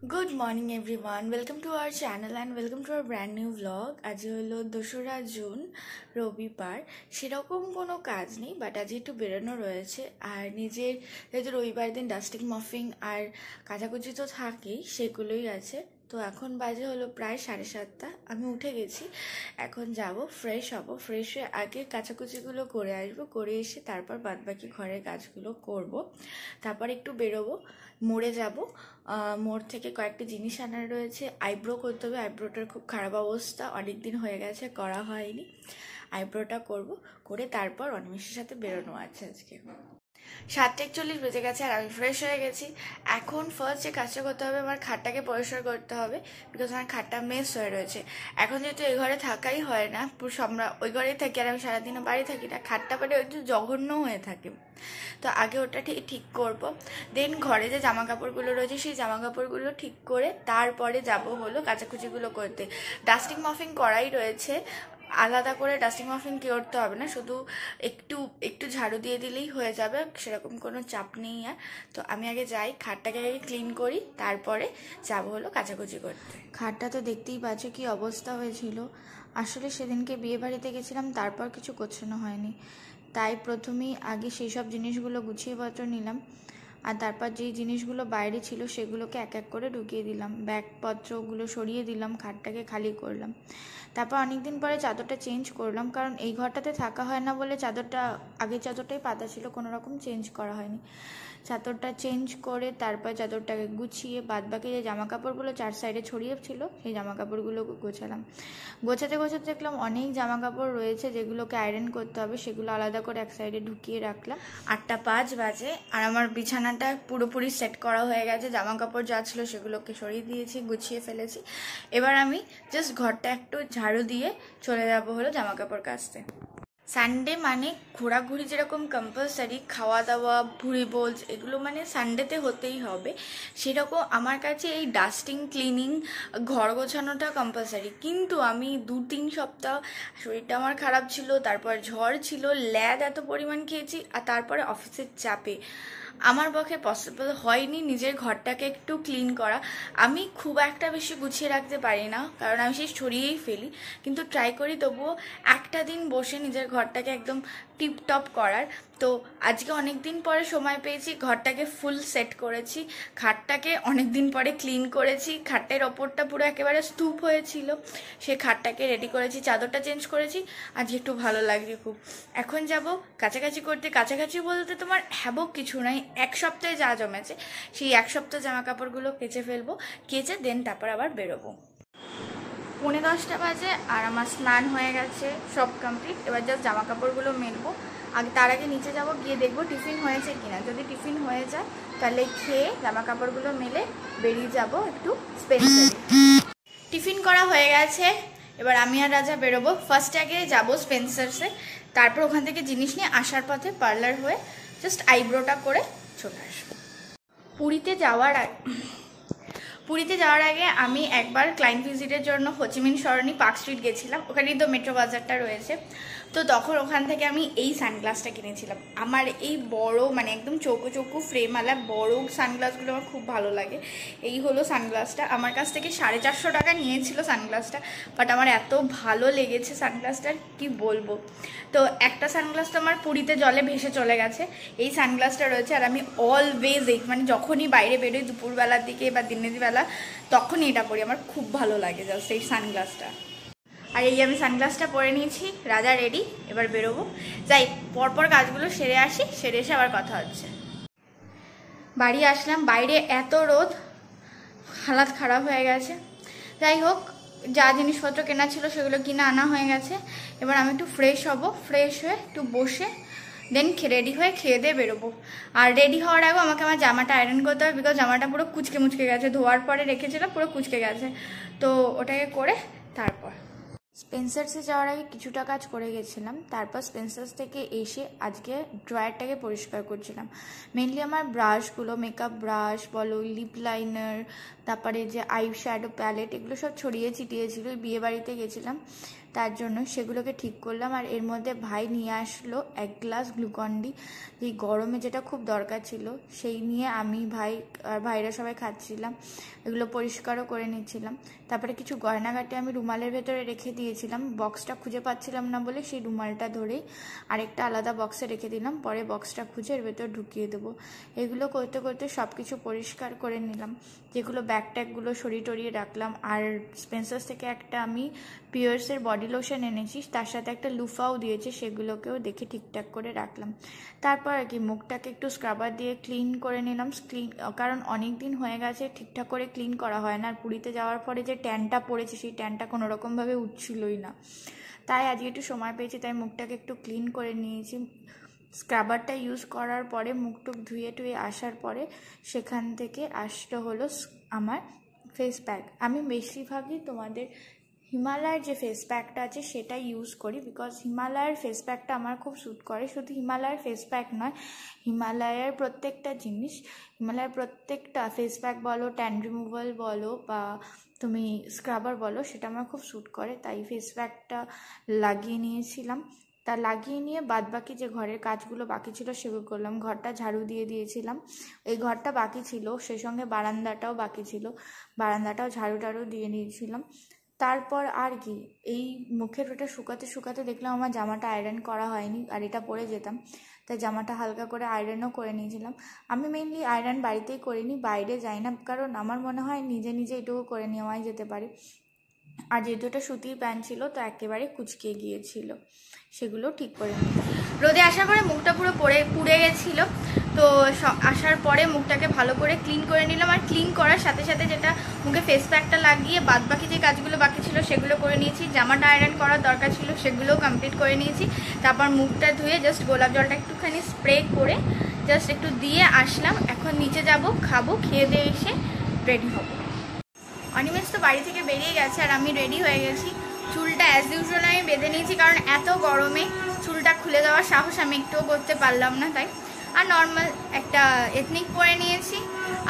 Good morning everyone. Welcome to our channel and welcome to our brand new vlog. আজ হলো 2রা June রবিবার। সেরকম কোনো কাজ নেই, বাট আজ একটু বেরোনো রয়েছে। আর নিজের যেহেতু রবিবার দিন ডাস্টিং মফিং আর কাচাকুচি তো থাকেই, সেগুলোই আছে। তো এখন বাজে হলো প্রায় 7:30। আমি উঠে গেছি, এখন যাব ফ্রেশ হব। ফ্রেশ হয়ে আগে কাচাকুচিগুলো করে আসবো, করে এসে তারপর বাদবাকি ঘরের কাজগুলো করব। তারপর একটু বেরোবো, মোড়ে যাব। মোড় থেকে কয়েকটা জিনিস আনার রয়েছে। আইব্রো করতে হবে, আইব্রোটার খুব খারাপ অবস্থা, অনেক দিন হয়ে গেছে করা হয়নি। আইব্রোটা করব, করে তারপর অনিমেষের সাথে বেরোনো আছে আজকে। 7:41 বেজে গেছে আর আমি ফ্রেশ হয়ে গেছি। এখন ফার্স্ট যে কাজটা করতে হবে, আমার খাটটাকে পরিষ্কার করতে হবে, বিকজ আমার খাটটা মেস হয়ে রয়েছে। এখন যেহেতু এই ঘরে থাকাই হয় না, আমরা ওই ঘরেই থাকি আর আমি সারাদিনও বাড়ি থাকি না, খাটটা মানে একটু জঘন্য হয়ে থাকে। তো আগে ওটা ঠিক করব, দেন ঘরে যে জামা কাপড়গুলো রয়েছে সেই জামা কাপড়গুলো ঠিক করে তারপরে যাব হলো কাচাকুচিগুলো করতে। ডাস্টিং মফিং করাই রয়েছে, আলাদা করে ডাস্টিং মফিং করতে হবে না, শুধু একটু একটু ঝাড়ু দিয়ে দিলেই হয়ে যাবে, সেরকম কোনো চাপ নেই। আর তো আমি আগে যাই, খাটটাকে আগে ক্লিন করি, তারপরে যাবো হলো কাচাকুচি করতে। খাটটা তো দেখতেই পাচ্ছ কি অবস্থা হয়েছিল। আসলে সেদিনকে বিয়ে বাড়িতে গেছিলাম, তারপর কিছু গোছানো হয়নি, তাই প্রথমেই আগে সেই সব জিনিসগুলো গুছিয়ে পত্র নিলাম। আর তারপর যেই জিনিসগুলো বাইরে ছিল সেগুলোকে এক এক করে ঢুকিয়ে দিলাম, ব্যাগপত্রগুলো সরিয়ে দিলাম, খাটটাকে খালি করলাম। তারপর অনেকদিন পরে চাদরটা চেঞ্জ করলাম, কারণ এই ঘরটাতে থাকা হয় না বলে চাদরটা, আগের চাদরটাই পাতা ছিল, কোনো রকম চেঞ্জ করা হয়নি। চাদরটা চেঞ্জ করে তারপর চাদরটাকে গুছিয়ে বাদবাকি যে জামা কাপড়গুলো চার সাইডে ছড়িয়ে ছিল সেই জামা কাপড়গুলো গোছালাম। গোছাতে গোছাতে দেখলাম অনেক জামা কাপড় রয়েছে যেগুলোকে আয়রন করতে হবে, সেগুলো আলাদা করে এক সাইডে ঢুকিয়ে রাখলাম। 8:05 বাজে আর আমার বিছানাটা পুরোপুরি সেট করা হয়ে গেছে। জামা কাপড় যা ছিল সেগুলোকে সরিয়ে দিয়েছি, গুছিয়ে ফেলেছি। এবার আমি জাস্ট ঘরটা একটু ঝাড়ু দিয়ে চলে যাবো হলো জামা কাপড় কাচতে। সানডে মানে ঘোরাঘুরি যেরকম কম্পালসারি, খাওয়া দাওয়া ভুঁড়ি বোঝ এগুলো মানে সানডেতে হতেই হবে, সেরকম আমার কাছে এই ডাস্টিং ক্লিনিং ঘর গোছানোটা কম্পালসারি। কিন্তু আমি 2-3 সপ্তাহ শরীরটা আমার খারাপ ছিল, তারপর ঝড় ছিল, ল্যাদ এত পরিমাণ খেয়েছি, আর তারপরে অফিসের চাপে আমার পক্ষে পসিবল হয়নি নিজের ঘরটাকে একটু ক্লিন করা। আমি খুব একটা বেশি গুছিয়ে রাখতে পারি না, কারণ আমি সেই সরিয়েই ফেলি, কিন্তু ট্রাই করি তবুও একটা দিন বসে নিজের ঘরটাকে একদম টিপটপ করার। তো আজকে অনেক দিন পরে সময় পেয়েছি, ঘরটাকে ফুল সেট করেছি, খাটটাকে অনেক দিন পরে ক্লিন করেছি, খাটের ওপরটা পুরো একেবারে স্তূপ হয়েছিল, সে খাটটাকে রেডি করেছি, চাদরটা চেঞ্জ করেছি, আজকে একটু ভালো লাগছে খুব। এখন যাব কাছাকাছি করতে। কাছাকাছি বলতে তোমার হ্যাবক কিছু নাই, এক সপ্তাহে যা জমেছে সেই এক সপ্তাহ জামা কাপড়গুলো কেচে ফেলবো, কেচে দেন তারপর আবার বেরোবো। 9:45 বাজে আর আমার স্নান হয়ে গেছে, সব কমপ্লিট। এবার জাস্ট জামা কাপড়গুলো মেলবো। তার আগে নিচে যাব, গিয়ে দেখবো টিফিন হয়েছে কিনা। যদি টিফিন হয়ে যায় তাহলে খেয়ে জামা কাপড়গুলো মেলে বেরিয়ে যাব একটু স্পেন্সারে। টিফিন করা হয়ে গেছে, এবার আমি আর রাজা বেরোবো। ফার্স্ট আগে যাবো স্পেন্সার্সে, তারপর ওখান থেকে জিনিস নিয়ে আসার পথে পার্লার হয়ে জাস্ট আইব্রোটা করে চলে আসবো। পুরীতে যাওয়ার আগে আমি একবার ক্লায়েন্ট ভিজিটের জন্য হোচিমিন সরণি পার্ক স্ট্রিট গেছিলাম, ওখানেই তো মেট্রো বাজারটা রয়েছে। তো তখন ওখান থেকে আমি এই সানগ্লাসটা কিনেছিলাম। আমার এই বড় মানে একদম চৌকো চৌকো ফ্রেমওয়ালা বড় সানগ্লাসগুলো আমার খুব ভালো লাগে। এই হলো সানগ্লাসটা, আমার কাছ থেকে 450 টাকা নিয়েছিল সানগ্লাসটা, বাট আমার এত ভালো লেগেছে সানগ্লাসটার কি বলবো। তো একটা সানগ্লাস তো আমার পুরীতে জলে ভেসে চলে গেছে, এই সানগ্লাসটা রয়েছে। আর আমি অলওয়েজ মানে যখনই বাইরে বেরোই দুপুরবেলার দিকে বা দিনের বেলা তখনই এটা পরি, আমার খুব ভালো লাগে জাস্ট এই সানগ্লাসটা। আর এই আমি সানগ্লাসটা পরে নিয়েছি, রাজা রেডি, এবার বেরোবো। যাই পরপর কাজগুলো সেরে আসি, সেরে এসে আবার কথা হচ্ছে। বাড়ি আসলাম, বাইরে এত রোদ, হালাত খারাপ হয়ে গেছে। যাই হোক, যা জিনিসপত্র কেনা ছিল সেগুলো কিনে আনা হয়ে গেছে। এবার আমি একটু ফ্রেশ হব, ফ্রেশ হয়ে একটু বসে দেন রেডি হয়ে খেয়ে দিয়ে বেরোবো। আর রেডি হওয়ার আগে আমাকে আমার জামাটা আয়রন করতে হবে, বিকজ জামাটা পুরো কুচকে মুচকে গেছে, ধোয়ার পরে রেখেছিলাম পুরো কুচকে গেছে। তো ওটাকে করে তারপর স্পেন্সার্সে যাওয়ার আগে কিছুটা কাজ করে গেছিলাম, তারপর স্পেন্সার্স থেকে এসে আজকে ড্রয়ারটাকে পরিষ্কার করছিলাম। মেনলি আমার ব্রাশগুলো, মেকআপ ব্রাশ বলো, লিপ লাইনার, তারপরে যে আই শ্যাডো প্যালেট, এগুলো সব ছড়িয়ে ছিটিয়েছিল। বিয়ে বাড়িতে গেছিলাম তার জন্য সেগুলোকে ঠিক করলাম। আর এর মধ্যে ভাই নিয়ে আসলো 1 গ্লাস গ্লুকন-ডি, এই গরমে যেটা খুব দরকার ছিল, সেই নিয়ে আমি ভাই আর ভাইরা সবাই খাচ্ছিলাম। এগুলো পরিষ্কারও করে নিচ্ছিলাম। তারপরে কিছু গয়নাঘাটে আমি রুমালের ভেতরে রেখে দিয়েছিলাম, বক্সটা খুঁজে পাচ্ছিলাম না বলে সেই রুমালটা ধরেই আরেকটা আলাদা বক্সে রেখে দিলাম, পরে বক্সটা খুঁজে এর ভেতর ঢুকিয়ে দেবো। এগুলো করতে করতে সব কিছু পরিষ্কার করে নিলাম, যেগুলো ব্যাগ ট্যাগগুলো সরিয়ে টরিয়ে রাখলাম। আর স্পেন্সার্স থেকে একটা আমি পিয়ার্সের বডি লোশন এনেছি, তার সাথে একটা লুফাও দিয়েছে, সেগুলোকেও দেখে ঠিকঠাক করে রাখলাম। তারপর আর কি মুখটাকে একটু স্ক্রাবার দিয়ে ক্লিন করে নিলাম, কারণ অনেক দিন হয়ে গেছে ঠিকঠাক করে ক্লিন করা হয় না। আর পুরীতে যাওয়ার পরে যে ট্যানটা পড়েছে, সেই ট্যানটা কোনো রকমভাবে উঠছিলই না, তাই আজকে একটু সময় পেয়েছি, তাই মুখটাকে একটু ক্লিন করে নিয়েছি। স্ক্রাবারটা ইউজ করার পরে মুখটুক ধুয়ে টুয়ে আসার পরে সেখান থেকে আসতে হলো আমার ফেস প্যাক। আমি বেশিরভাগই তোমাদের হিমালয়ের যে ফেস প্যাকটা আছে সেটা ইউজ করি, বিকজ হিমালয়ের ফেস প্যাকটা আমার খুব স্যুট করে। শুধু হিমালয়ের ফেস প্যাক নয়, হিমালয়ের প্রত্যেকটা জিনিস, হিমালয়ের প্রত্যেকটা ফেস প্যাক বলো, ট্যান রিমুভাল বলো বা তুমি স্ক্রাবার বলো, সেটা আমার খুব স্যুট করে, তাই ফেস প্যাকটা লাগিয়ে নিয়েছিলাম। তা লাগিয়ে নিয়ে বাদবাকি যে ঘরের কাজগুলো বাকি ছিল সেগুলো করলাম। ঘরটা ঝাড়ু দিয়ে দিয়েছিলাম, এই ঘরটা বাকি ছিল, সেই সঙ্গে বারান্দাটাও বাকি ছিল, বারান্দাটাও ঝাড়ু টাড়ু দিয়ে নিয়েছিলাম। তারপর আর কি এই মুখের ওটা শুকাতে শুকাতে দেখলাম আমার জামাটা আয়রন করা হয়নি, আর এটা পরে যেতাম, তাই জামাটা হালকা করে আয়রনও করে নিয়েছিলাম। আমি মেনলি আয়রন বাড়িতেই করিনি, বাইরে যাই না, কারণ আমার মনে হয় নিজে নিজে এটুকু করে নেওয়াই যেতে পারে। আর যেহেতু এটা সুতির প্যান্ট ছিল তো একেবারে কুচকে গিয়েছিল, সেগুলো ঠিক করে নিই। রোদে আসার পরে মুখটা পুরো পুড়ে গেছিলো, তো আসার পরে মুখটাকে ভালো করে ক্লিন করে নিলাম। আর ক্লিন করার সাথে সাথে যেটা মুখে ফেস প্যাকটা লাগিয়ে বাদবাকি যে কাজগুলো বাকি ছিল সেগুলো করে নিয়েছি। জামাটা আয়রন করার দরকার ছিল সেগুলোও কমপ্লিট করে নিয়েছি। তারপর মুখটা ধুয়ে জাস্ট গোলাপ জলটা একটুখানি স্প্রে করে জাস্ট একটু দিয়ে আসলাম। এখন নিচে যাব, খাবো, খেয়ে দিয়ে এসে রেডি হব। অনিমেষ তো বাড়ি থেকে বেরিয়ে গেছে আর আমি রেডি হয়ে গেছি। চুলটা অ্যাজ ইউজুয়াল আমি বেঁধে নিয়েছি, কারণ এত গরমে চুলটা খুলে দেওয়ার সাহস আমি একটুও করতে পারলাম না, তাই। আর নর্মাল একটা এথনিক পরে নিয়েছি।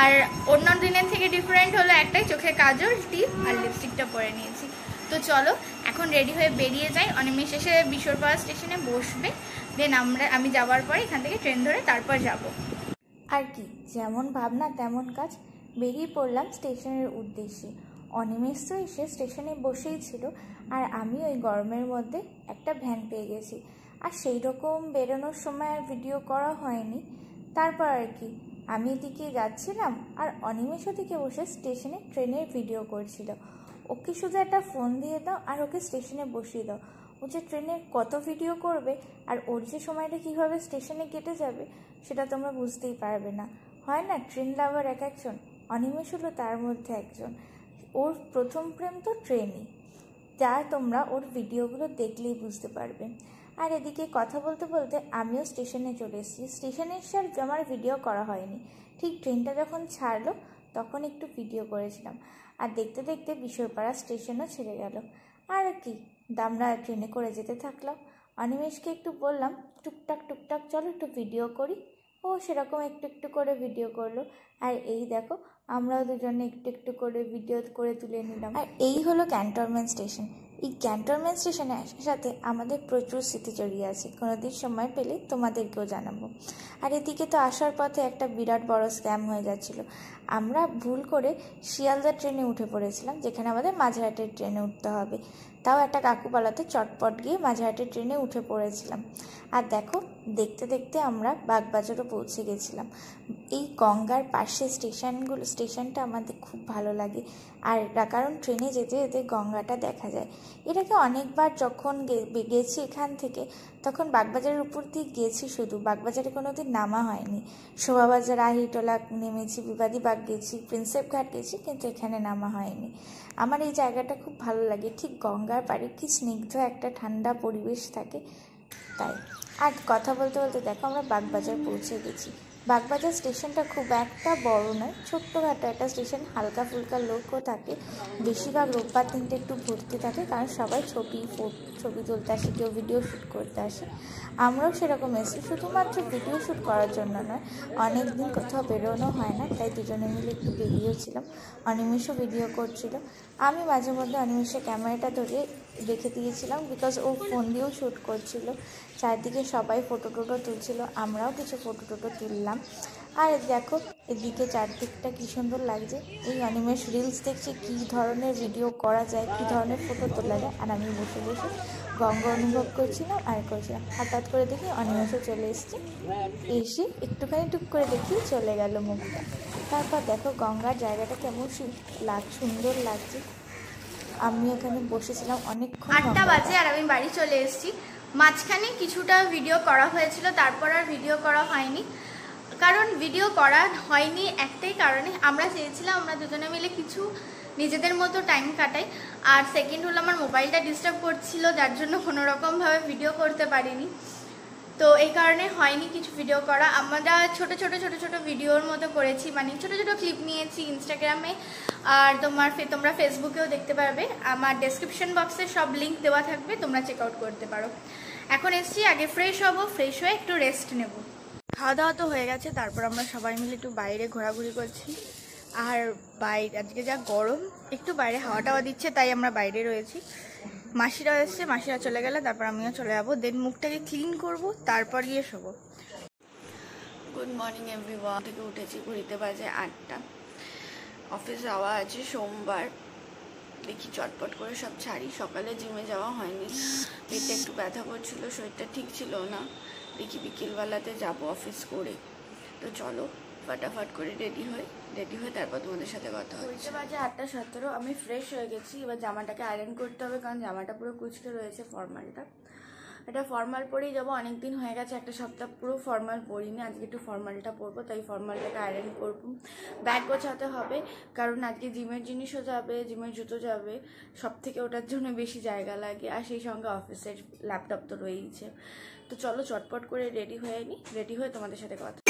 আর অন্য দিনের থেকে ডিফারেন্ট হলো একটাই, চোখে কাজল, টিপ আর লিপস্টিকটা পরে নিয়েছি। তো চলো এখন রেডি হয়ে বেরিয়ে যাই। অনিমেষ এসে বিশ্বরপাড়া স্টেশনে বসবে, দেন আমি যাওয়ার পরে এখান থেকে ট্রেন ধরে তারপর যাব। আর কি, যেমন ভাবনা তেমন কাজ, বেরিয়ে পড়লাম স্টেশনের উদ্দেশ্যে। অনিমেষ তো এসে স্টেশনে বসেই ছিল, আর আমি ওই গরমের মধ্যে একটা ভ্যান পেয়ে গেছি। আর সেই রকম বেরোনোর সময় আর ভিডিও করা হয়নি। তারপর আর কি আমি এদিকে যাচ্ছিলাম, আর অনিমেষ ওদিকে বসে স্টেশনে ট্রেনের ভিডিও করছিল। ওকে শুধু একটা ফোন দিয়ে দাও আর ওকে স্টেশনে বসিয়ে দাও, ও যে ট্রেনের কত ভিডিও করবে আর ওর যে সময়টা কীভাবে স্টেশনে কেটে যাবে সেটা তোমরা বুঝতেই পারবে না। হয় না ট্রেন লাভার এক একজন, অনিমেষ হলো তার মধ্যে একজন। ওর প্রথম প্রেম তো ট্রেনই, যা তোমরা ওর ভিডিওগুলো দেখলেই বুঝতে পারবে। আর এদিকে কথা বলতে বলতে আমিও স্টেশনে চলে এসেছি। স্টেশনে এসে আর আমার ভিডিও করা হয়নি, ঠিক ট্রেনটা যখন ছাড়লো তখন একটু ভিডিও করেছিলাম। আর দেখতে দেখতে বিশ্বরপাড়া স্টেশনও ছেড়ে গেল। আর কি আমরা ট্রেনে করে যেতে থাকলাম। অনিমেষকে একটু বললাম টুকটাক টুকটাক চলো একটু ভিডিও করি, ও সেরকম একটু একটু করে ভিডিও করলো। আর এই দেখো আমরাও দুজনে একটু একটু করে ভিডিও করে তুলে নিলাম। আর এই হলো ক্যান্টনমেন্ট স্টেশন। এই ক্যান্টনমেন্ট স্টেশনে আসার সাথে আমাদের প্রচুর স্মৃতি জড়িয়ে আছে, কোনোদিন সময় পেলে তোমাদেরকেও জানাবো। আর এদিকে তো আসার পথে একটা বিরাট বড় স্ক্যাম হয়ে যাচ্ছিলো। আমরা ভুল করে শিয়ালদা ট্রেনে উঠে পড়েছিলাম, যেখানে আমাদের মাঝেরহাটের ট্রেনে উঠতে হবে। তাও একটা কাকু পালাতে চটপট গিয়ে মাঝেরহাটের ট্রেনে উঠে পড়েছিলাম। আর দেখো দেখতে দেখতে আমরা বাগবাজারও পৌঁছে গেছিলাম। এই গঙ্গার পাশে স্টেশনটা আমাদের খুব ভালো লাগে, আর কারণ ট্রেনে যেতে যেতে গঙ্গাটা দেখা যায়। এটাকে অনেকবার যখন গেছি এখান থেকে, তখন বাগবাজারের উপর দিয়ে গেছি, শুধু বাগবাজারে কোনো দিন নামা হয়নি। শোভাবাজার, আহিটোলা নেমেছি, বিবাদীবাগ গেছি, প্রিন্সেপ ঘাট গেছি, কিন্তু এখানে নামা হয়নি। আমার এই জায়গাটা খুব ভালো লাগে, ঠিক গঙ্গার পাড়ে, কি স্নিগ্ধ একটা ঠান্ডা পরিবেশ থাকে, তাই। আর কথা বলতে বলতে দেখো আমরা বাগবাজার পৌঁছে গেছি। বাগবাজার স্টেশনটা খুব একটা বড় নয়, ছোট্টখাটো একটা স্টেশন, হালকা ফুলকা লোকও থাকে। বেশিরভাগ রোববার দিনটা একটু ভর্তি থাকে, কারণ সবাই ছুটি ছবি তুলতে আসে, কেউ ভিডিও শ্যুট করতে আসে। আমরাও সেরকম এসেছি, শুধুমাত্র ভিডিও শ্যুট করার জন্য নয়, অনেক দিন কোথাও বেরোনো হয় না, তাই দুজনে মিলে একটু বেরিয়েছিলাম। অনিমেষও ভিডিও করছিল, আমি মাঝে মধ্যে অনিমেষের ক্যামেরাটা ধরে রেখে দিয়েছিলাম, বিকজ ও ফোন দিয়েও শ্যুট করছিল। চারদিকে সবাই ফটো টোটো তুলছিল, আমরাও কিছু ফটো টোটো তুললাম। আর দেখো এদিকে চারদিকটা কী সুন্দর লাগছে। এই অনিমেষ রিলস দেখছি কী ধরনের ভিডিও করা যায়, কী ধরনের ফটো তোলা যায়, আর আমি বসে বসে গঙ্গা অনুভব করছিলাম আর করছিলাম। হঠাৎ করে দেখি অনিমেষও চলে এসছে, এসে একটুখানি টুক করে দেখি চলে গেল মুখটা। তারপর দেখো গঙ্গার জায়গাটা কেমন সুন্দর লাগছে। আমি এখানে বসেছিলাম অনেকক্ষণ। 8টা বাজে আর আমি বাড়ি চলে এসেছি। মাঝখানে কিছুটা ভিডিও করা হয়েছিল, তারপর আর ভিডিও করা হয়নি। কারণ ভিডিও করা হয়নি একটাই কারণে, আমরা চেয়েছিলাম আমরা দুজনে মিলে কিছু নিজেদের মতো টাইম কাটাই। আর সেকেন্ড হলো আমার মোবাইলটা ডিস্টার্ব করছিল, যার জন্য কোনো রকমভাবে ভিডিও করতে পারিনি। তো এই কারণে হয়নি কিছু ভিডিও করা। আমরা ছোট ছোট ভিডিওর মতো করেছি, মানে ছোট ছোট ক্লিপ নিয়েছি ইনস্টাগ্রামে, আর তোমরা ফেসবুকেও দেখতে পারবে। আমার ডেসক্রিপশন বক্সে সব লিঙ্ক দেওয়া থাকবে, তোমরা চেক আউট করতে পারো। এখন এসছি, আগে ফ্রেশ হবো, ফ্রেশ হয়ে একটু রেস্ট নেব। খাওয়া দাওয়া তো হয়ে গেছে, তারপর আমরা সবাই মিলে একটু বাইরে ঘোরাঘুরি করছি। আর বাইরে আজকে যা গরম, একটু বাইরে হাওয়া টাওয়া দিচ্ছে, তাই আমরা বাইরে রয়েছি। মাসিরা এসছে, মাসিরা চলে গেলে তারপর আমিও চলে যাবো, দেন মুখটাকে ক্লিন করব, তারপর গিয়ে শোবো। Good morning everyone. থেকে উঠেছি, ঘড়িতে বাজে 8টা। অফিস যাওয়া আছে সোমবার, দেখি চটপট করে সব ছাড়ি। সকালে জিমে যাওয়া হয়নি, পেটে একটু ব্যথা করছিল, শরীরটা ঠিক ছিল না। দেখি বিকেলবেলাতে যাব অফিস করে। তো চলো ফটাফট করে রেডি হয়ে তারপর তোমাদের সাথে কথা হচ্ছে। বাজে 8:17। আমি ফ্রেশ হয়ে গেছি, এবার জামাটাকে আয়রন করতে হবে, কারণ জামাটা পুরো কুচকে রয়েছে। ফর্মালটা, এটা ফর্মাল পরেই যাবো। অনেকদিন হয়ে গেছে, একটা সপ্তাহ পুরো ফর্মাল পরিনি, আজকে একটু ফর্মালটা পরবো, তাই ফর্মালটাকে আয়রন করবো। ব্যাগ গোছাতে হবে, কারণ আজকে জিমের জিনিসও যাবে, জিমের জুতো যাবে, সব থেকে ওটার জন্য বেশি জায়গা লাগে। আর সেই সঙ্গে অফিসের ল্যাপটপ তো রয়েইছে। তো চলো চটপট করে রেডি হয়ে নিই, রেডি হয়ে তোমাদের সাথে কথা।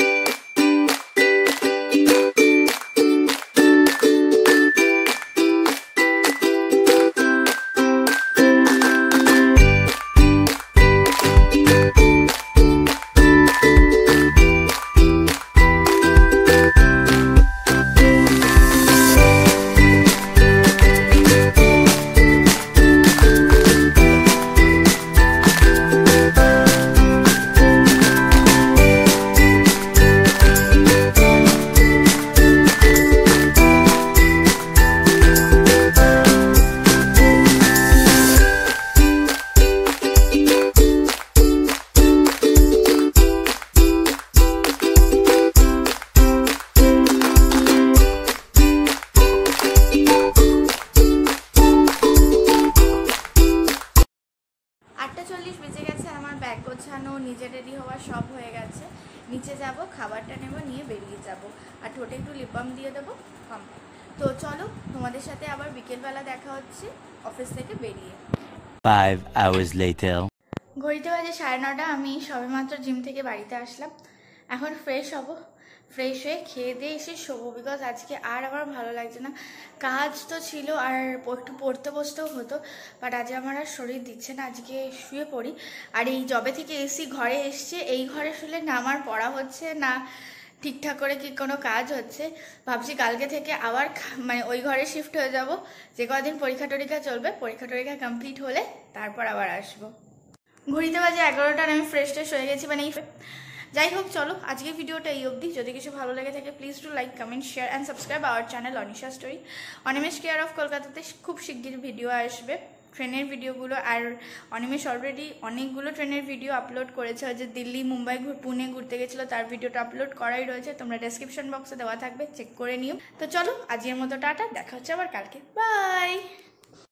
ব্যাগ গোছানো, নিজে রেডি হওয়া সব হয়ে গেছে। নিচে যাব, খাবারটা নেব, নিয়ে বেরিয়ে যাব, আর ঠোঁটে একটু লিপ বাম দিয়ে দেবো, কমপ্লিট। তো চলো তোমাদের সাথে আবার বিকেলবেলা দেখা হচ্ছে অফিস থেকে বেরিয়ে। 5 hours later. ঘড়িতে বাজে 9:30। আমি সবেমাত্র জিম থেকে বাড়িতে আসলাম, এখন ফ্রেশ হব। ফ্রেশ হয়ে খেয়ে দিয়ে এসে শোবো, বিকজ আজকে আর আমার ভালো লাগছে না। কাজ তো ছিল আর একটু পড়তে বসতেও হতো, বাট আজ আমার আর শরীর দিচ্ছে না, আজকে শুয়ে পড়ি। আর এই জবে থেকে এসি ঘরে এসছে, এই ঘরে শুলে না আমার পড়া হচ্ছে না ঠিকঠাক করে কি কোনো কাজ হচ্ছে। ভাবছি কালকে থেকে আবার মানে ওই ঘরে শিফট হয়ে যাব, যে কদিন পরীক্ষা টরীক্ষা চলবে, পরীক্ষা টরীক্ষা কমপ্লিট হলে তারপর আবার আসবো। ঘড়িতে বাজে 11টা, আমি ফ্রেশ ট্রেশ হয়ে গেছি, মানে যাই হোক চলো আজকের ভিডিওটা এই অবধি। যদি কিছু ভালো লেগে থাকে please to like, comment, share and subscribe our channel Anisha story. Animesh care of কলকাতাতে খুব শিগগির ভিডিও আসবে, ট্রেনের ভিডিওগুলো। আর অনিমেষ অলরেডি অনেকগুলো ট্রেনের ভিডিও আপলোড করেছে, যে দিল্লি, মুম্বাই, পুনে ঘুরতে গেছিলো, তার ভিডিওটা আপলোড করাই রয়েছে, তোমরা ডেসক্রিপশন বক্সে দেওয়া থাকবে, চেক করে নিও। তো চলো আজকের মতো টাটা, দেখা হচ্ছে আবার কালকে, বাই।